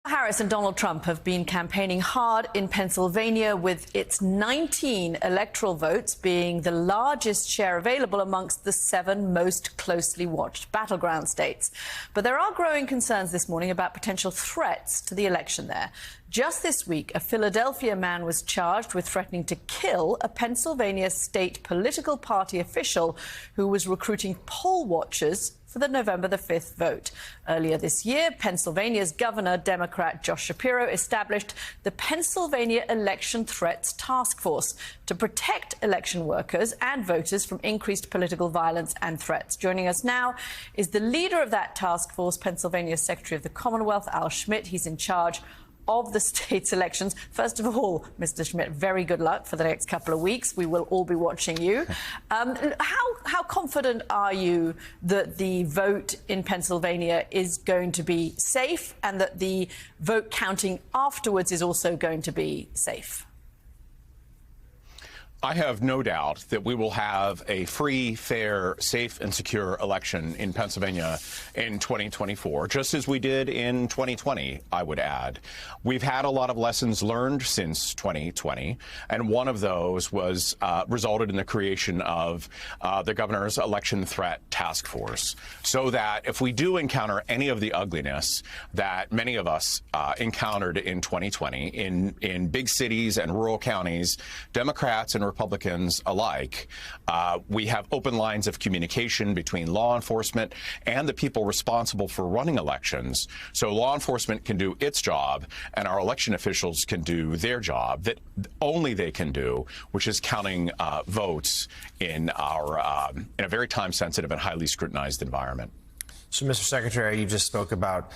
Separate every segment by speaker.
Speaker 1: Harris and Donald Trump have been campaigning hard in Pennsylvania, with its 19 electoral votes being the largest share available amongst the 7 most closely watched battleground states. But there are growing concerns this morning about potential threats to the election there. Just this week, a Philadelphia man was charged with threatening to kill a Pennsylvania state political party official who was recruiting poll watchers for the November the 5th vote. Earlier this year, Pennsylvania's Governor, Democrat Josh Shapiro, established the Pennsylvania Election Threats Task Force to protect election workers and voters from increased political violence and threats. Joining us now is the leader of that task force, Pennsylvania's Secretary of the Commonwealth, Al Schmidt. He's in charge of the state's elections. First of all, Mr. Schmidt, very good luck for the next couple of weeks. We will all be watching you. How confident are you that the vote in Pennsylvania is going to be safe and that the vote counting afterwards is also going to be safe?
Speaker 2: I have no doubt that we will have a free, fair, safe, and secure election in Pennsylvania in 2024, just as we did in 2020, I would add. We've had a lot of lessons learned since 2020, and one of those was resulted in the creation of the governor's election threat task force, so that if we do encounter any of the ugliness that many of us encountered in 2020 in big cities and rural counties, Democrats and Republicans alike, we have open lines of communication between law enforcement and the people responsible for running elections. So law enforcement can do its job and our election officials can do their job that only they can do, which is counting votes in our in a very time-sensitive and highly scrutinized environment.
Speaker 3: So, Mr. Secretary, you just spoke about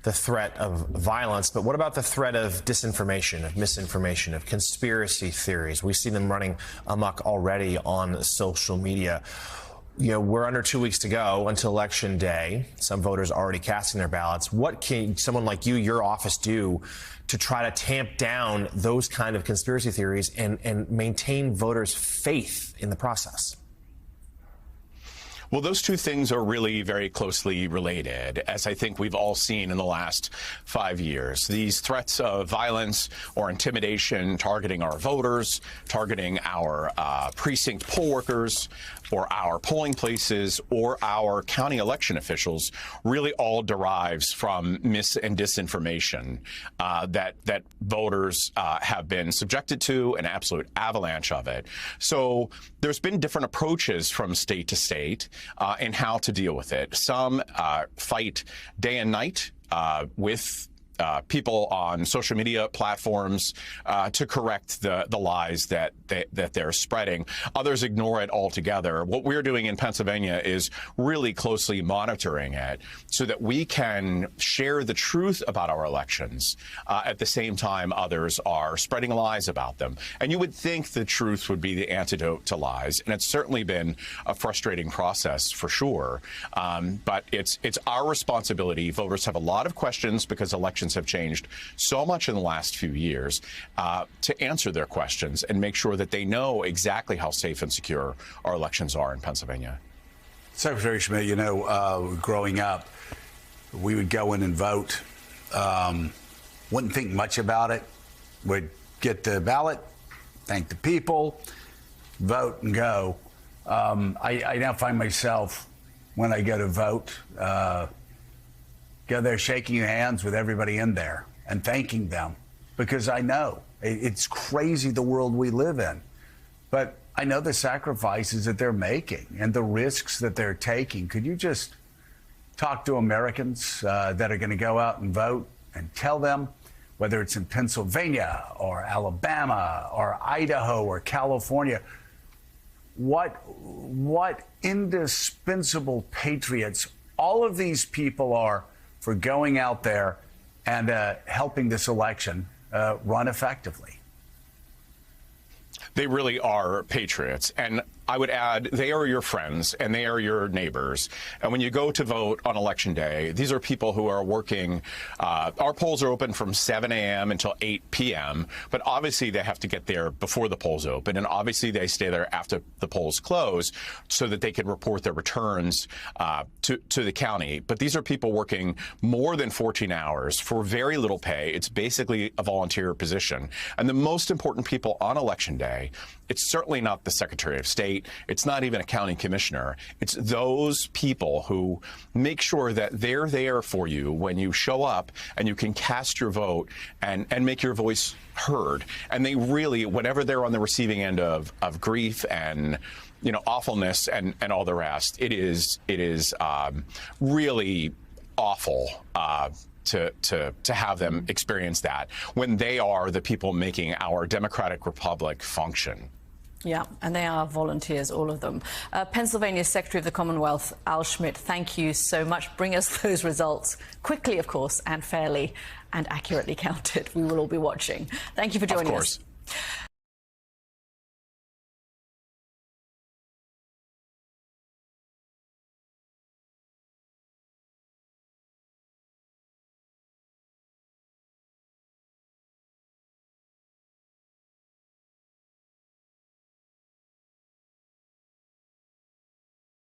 Speaker 3: the threat of violence, but what about the threat of disinformation, of misinformation, of conspiracy theories? We see them running amok already on social media. You know, we're under 2 weeks to go until Election Day. Some voters are already casting their ballots. What can someone like you, your office, do to try to tamp down those kind of conspiracy theories and maintain voters' faith in the process?
Speaker 2: Well, those two things are really very closely related, as I think we've all seen in the last 5 years. These threats of violence or intimidation targeting our voters, targeting our precinct poll workers, or our polling places, or our county election officials really all derives from mis and disinformation that voters have been subjected to, an absolute avalanche of it. So there's been different approaches from state to state in how to deal with it. Some fight day and night with people on social media platforms to correct the lies that they're spreading. Others ignore it altogether. What we're doing in Pennsylvania is really closely monitoring it so that we can share the truth about our elections at the same time others are spreading lies about them. And you would think the truth would be the antidote to lies, and it's certainly been a frustrating process for sure. But it's our responsibility. Voters have a lot of questions because elections have changed so much in the last few years, to answer their questions and make sure that they know exactly how safe and secure our elections are in Pennsylvania.
Speaker 4: Secretary Schmidt, you know, growing up, we would go in and vote, wouldn't think much about it, would get the ballot, thank the people, vote and go. I now find myself, when I go to vote, go there shaking hands with everybody in there and thanking them, because I know it's crazy the world we live in. But I know the sacrifices that they're making and the risks that they're taking. Could you just talk to Americans that are going to go out and vote and tell them, whether it's in Pennsylvania or Alabama or Idaho or California, what indispensable patriots all of these people are for going out there and helping this election run effectively?
Speaker 2: They really are patriots. And I would add, they are your friends and they are your neighbors. And when you go to vote on Election Day, these are people who are working. Our polls are open from 7 a.m. until 8 p.m., but obviously they have to get there before the polls open, and obviously they stay there after the polls close so that they can report their returns to the county. But these are people working more than 14 hours for very little pay. It's basically a volunteer position. And the most important people on Election Day, it's certainly not the Secretary of State. It's not even a county commissioner. It's those people who make sure that they're there for you when you show up and you can cast your vote and make your voice heard. And they really, whenever they're on the receiving end of grief and awfulness and all the rest, it is really awful to have them experience that when they are the people making our democratic republic function.
Speaker 1: Yeah, and they are volunteers, all of them. Pennsylvania Secretary of the Commonwealth, Al Schmidt, thank you so much. Bring us those results quickly, of course, and fairly and accurately counted. We will all be watching. Thank you for joining us.